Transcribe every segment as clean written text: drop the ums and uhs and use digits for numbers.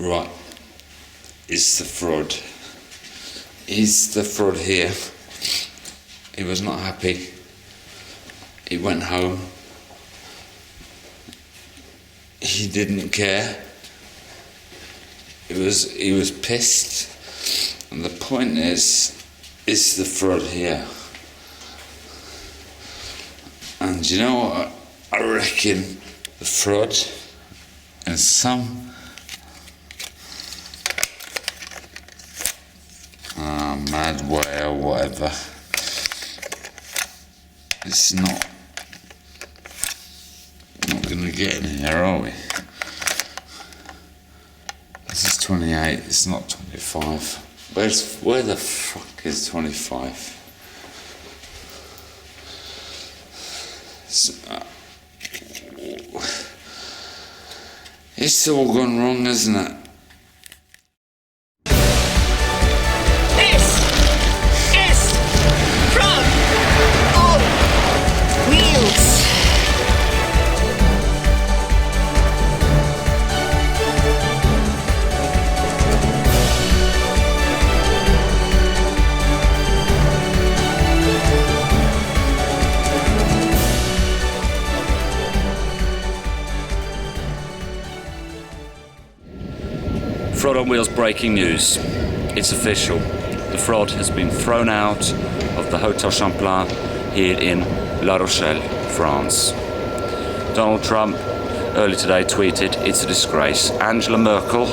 Right, is the fraud. Is the fraud here? He was not happy. He went home. He didn't care. He was pissed. And the point is the fraud here? And you know what? I reckon the fraud in some mad way or whatever. It's not gonna get in here, are we? This is 28, it's not 25. Where the fuck is 25? It's all gone wrong, isn't it? This is Frod On Wheels. Frod on Wheels breaking news. It's official. The fraud has been thrown out of the Hotel Champlain here in La Rochelle, France. Donald Trump earlier today tweeted, "It's a disgrace." Angela Merkel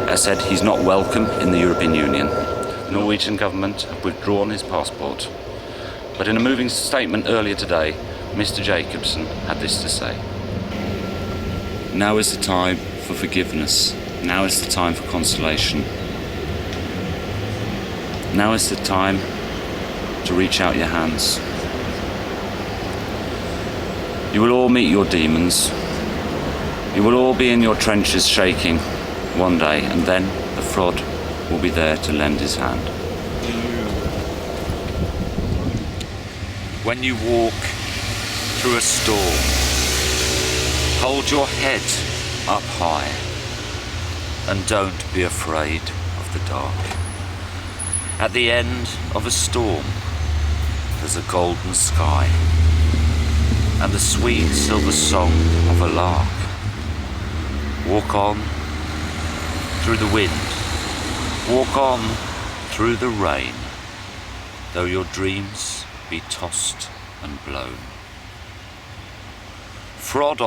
has said he's not welcome in the European Union. The Norwegian government have withdrawn his passport. But in a moving statement earlier today, Mr. Jacobson had this to say. Now is the time for forgiveness. Now is the time for consolation. Now is the time to reach out your hands. You will all meet your demons. You will all be in your trenches shaking one day, and then the fraud will be there to lend his hand. When you walk through a storm, hold your head up high. And don't be afraid of the dark. At the end of a storm, there's a golden sky and the sweet silver song of a lark. Walk on through the wind, walk on through the rain, though your dreams be tossed and blown. Frod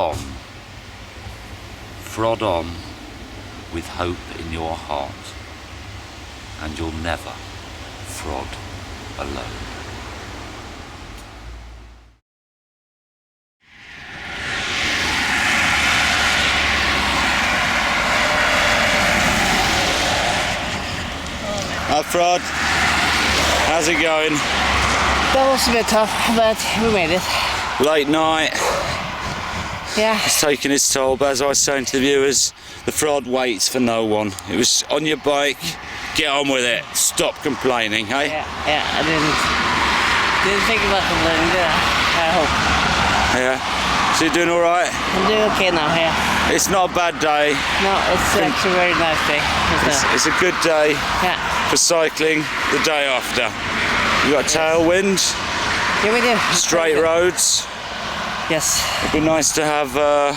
on with hope in your heart, and you'll never frod alone. Hi Frod, how's it going? That was a bit tough, but we made it. Late night, Yeah. it's taking its toll, but as I was saying to the viewers, the fraud waits for no one. It was on your bike, get on with it, stop complaining, hey? Yeah. I didn't think about complaining, did I hope. Yeah. So you're doing alright? I'm doing okay now, yeah. It's not a bad day. No, it's actually a very nice day. It's a good day Yeah. for cycling the day after. You got a tailwind, Yeah, we do. straight roads. Yes. It'd be nice to have a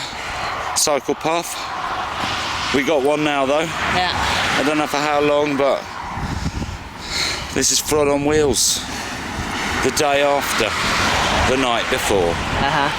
cycle path. We got one now though. Yeah. I don't know for how long, but this is Frod on Wheels. The day after, the night before. Uh-huh.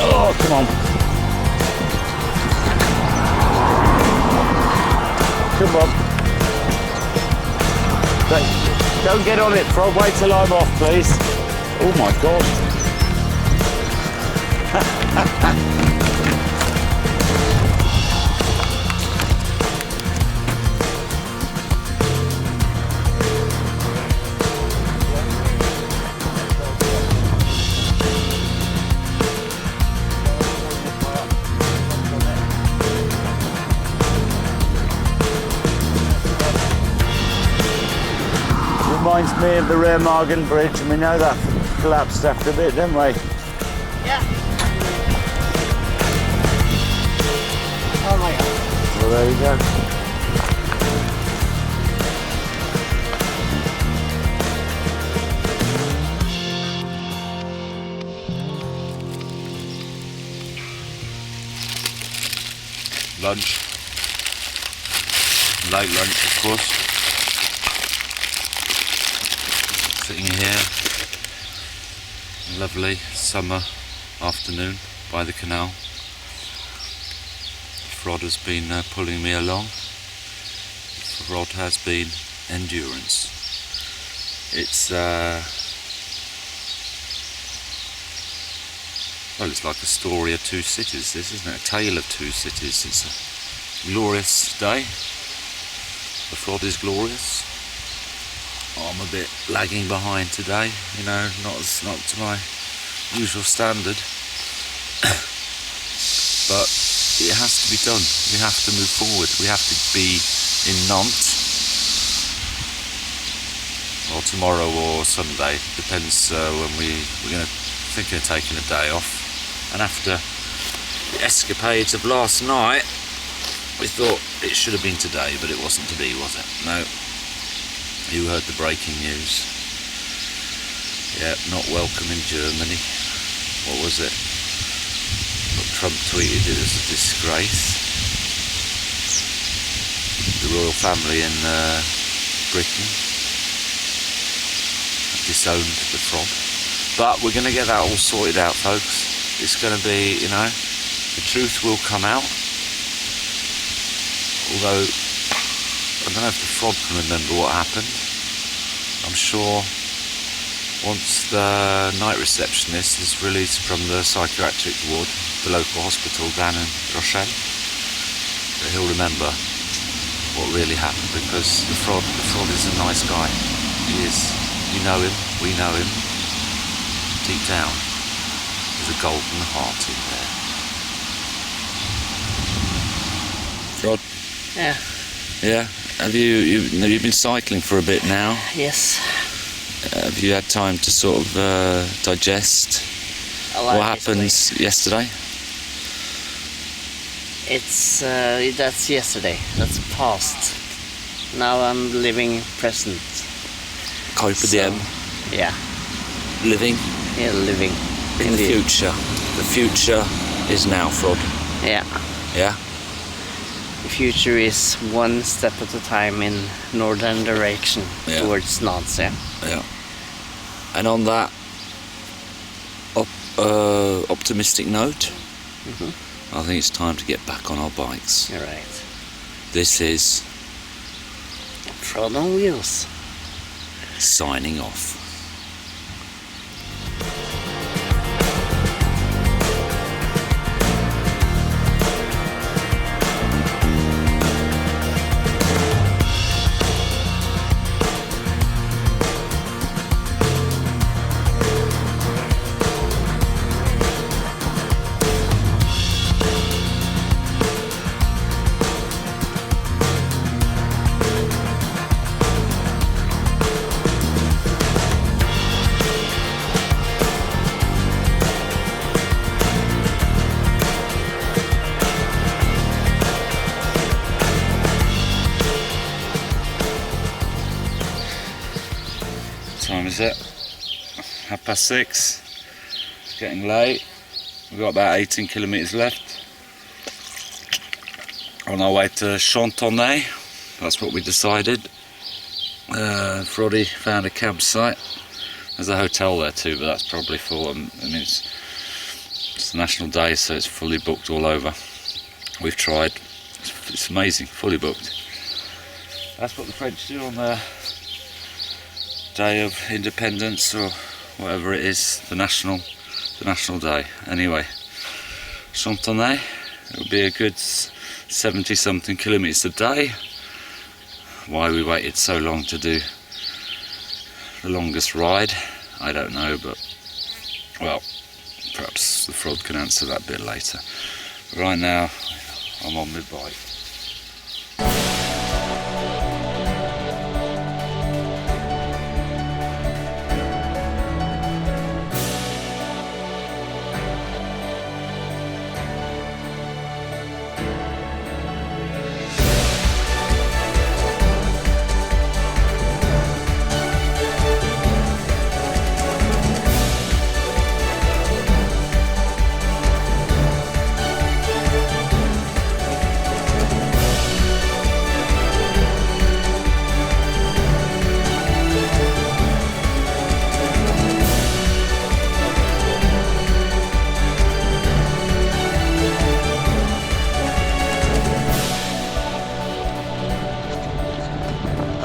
Oh, come on. Come on. Thanks. Don't get on it, Frog. Wait till I'm off, please. Oh my God. Reminds me of the Remagen Bridge, and we know that collapsed after a bit, didn't we? Yeah. Oh my God. Well, there you go. Lunch. Late lunch, of course. Sitting here, lovely summer afternoon by the canal. Frod has been pulling me along. Frod has been endurance. It's well, it's like a story of two cities, this, isn't it? A tale of two cities. It's a glorious day. The Frod is glorious. I'm a bit lagging behind today, you know, not to my usual standard. But it has to be done. We have to move forward. We have to be in Nantes, or tomorrow or Sunday, depends when we're going to thinking of taking a day off. And after the escapades of last night, we thought it should have been today, but it wasn't to be, was it? No. You heard the breaking news. Yeah, not welcome in Germany. What was it? What Trump tweeted it as a disgrace. The royal family in Britain disowned the Frod. But we're going to get that all sorted out, folks. It's going to be, you know, the truth will come out. Although I don't know if the Frod can remember what happened. I'm sure once the night receptionist is released from the psychiatric ward, the local hospital down in Rochelle, that he'll remember what really happened, because the Frod is a nice guy. He is. You know him, we know him. Deep down, there's a golden heart in there. Frod? Yeah. Yeah. Have you been cycling for a bit now? Yes. Have you had time to sort of digest what happened yesterday? It's that's yesterday. That's past. Now I'm living present. Carpe diem. Yeah. Living Yeah, living. in the future. The future is now, Frod. Yeah. Yeah. The future is one step at a time in northern direction towards Nantes. Yeah. Yeah. And on that optimistic note, I think it's time to get back on our bikes. You're right. This is Frod On Wheels. signing off. Time is it? 6:30. It's getting late. We've got about 18 kilometres left. On our way to Chantonay. That's what we decided. Froddy found a campsite. There's a hotel there too, but that's probably full. I mean, it's the National Day, so it's fully booked all over. We've tried. It's amazing, fully booked. That's what the French do on their day of independence or whatever it is, the national day. Anyway, Chantenay, it would be a good 70 something kilometres a day. Why we waited so long to do the longest ride, I don't know, but well, perhaps the Frod can answer that bit later. Right now, I'm on my bike.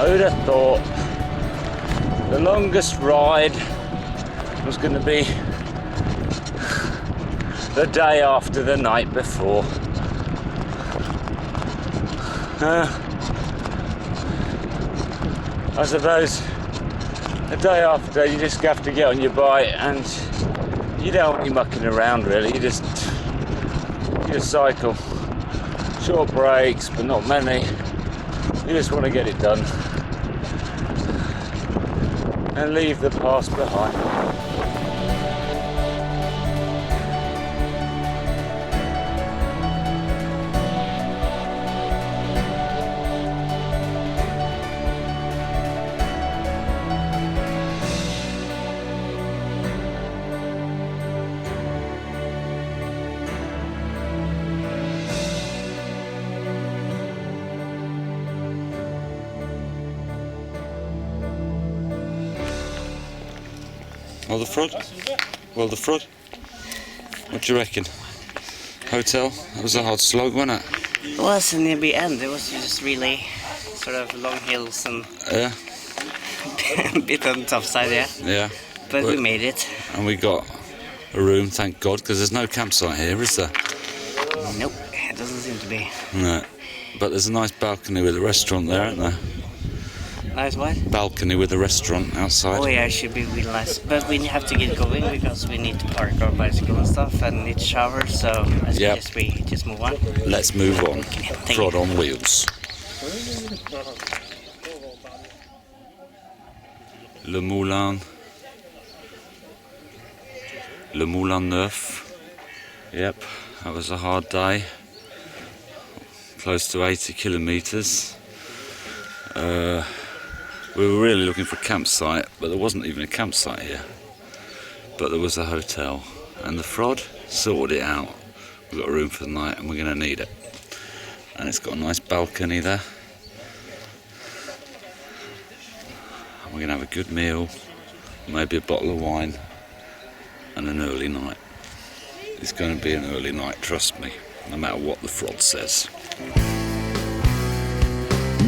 Who'd have thought the longest ride was going to be the day after the night before. I suppose the day after you just have to get on your bike and you don't want you mucking around really, you just cycle. Short breaks but not many, you just want to get it done and leave the past behind. Well, the Frod? Well, the Frod? What do you reckon? Hotel? That was a hard slog, wasn't it? It was in the end. It was just really sort of long hills and Yeah. a bit on the tough side, yeah. Yeah. But we made it. And we got a room, thank God, because there's no campsite here, is there? Nope, it doesn't seem to be. No. But there's a nice balcony with a restaurant there, isn't there? Nice what? Balcony with a restaurant outside. Oh yeah, it should be really nice. But we have to get going because we need to park our bicycle and stuff and need to shower, so I suggest we just move on. Let's move on. Thank Frod you. on Wheels. Le Moulin. Le Moulin Neuf. Yep, that was a hard day. Close to 80 kilometres. We were really looking for a campsite, but there wasn't even a campsite here. But there was a hotel, and the Frod sorted it out. We've got a room for the night, and we're going to need it. And it's got a nice balcony there. And we're going to have a good meal, maybe a bottle of wine, and an early night. It's going to be an early night, trust me, no matter what the Frod says.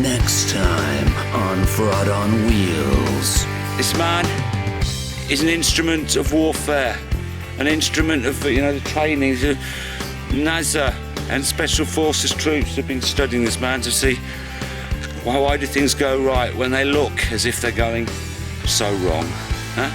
Next time on Frod on Wheels. This man is an instrument of warfare, an instrument of, the training. NASA and Special Forces troops have been studying this man to see why do things go right when they look as if they're going so wrong. Huh?